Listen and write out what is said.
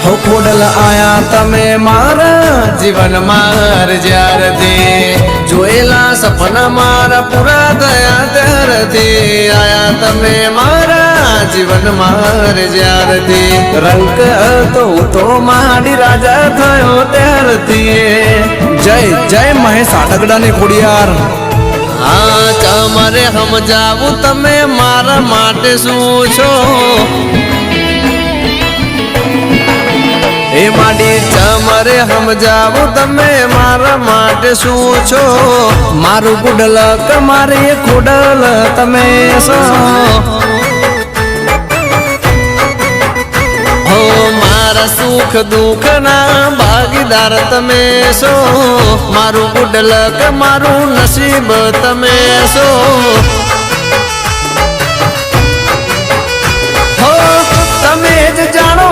हो खोडल आया तमे मारा जीवन मार ज्यारथी जोएला सपना मारा पूरा दया त्यारथी आया तमे मारा जीवन मार ज्यारथी रंग तो माडी राजा थयो त्यारथी जय जय महेश आटगड़ा ने खोडियार। हाँ तमरे समजावू तमे मारा माटे शुं छो ए माडी तमरे समजावू तमे मारा माटे शुं छो मारू गुडलक मारे खोडल तमे सो हो मारा सुख दुख ना भागीदार तमे सो मारू गुडलक मारू नसीब तमे सो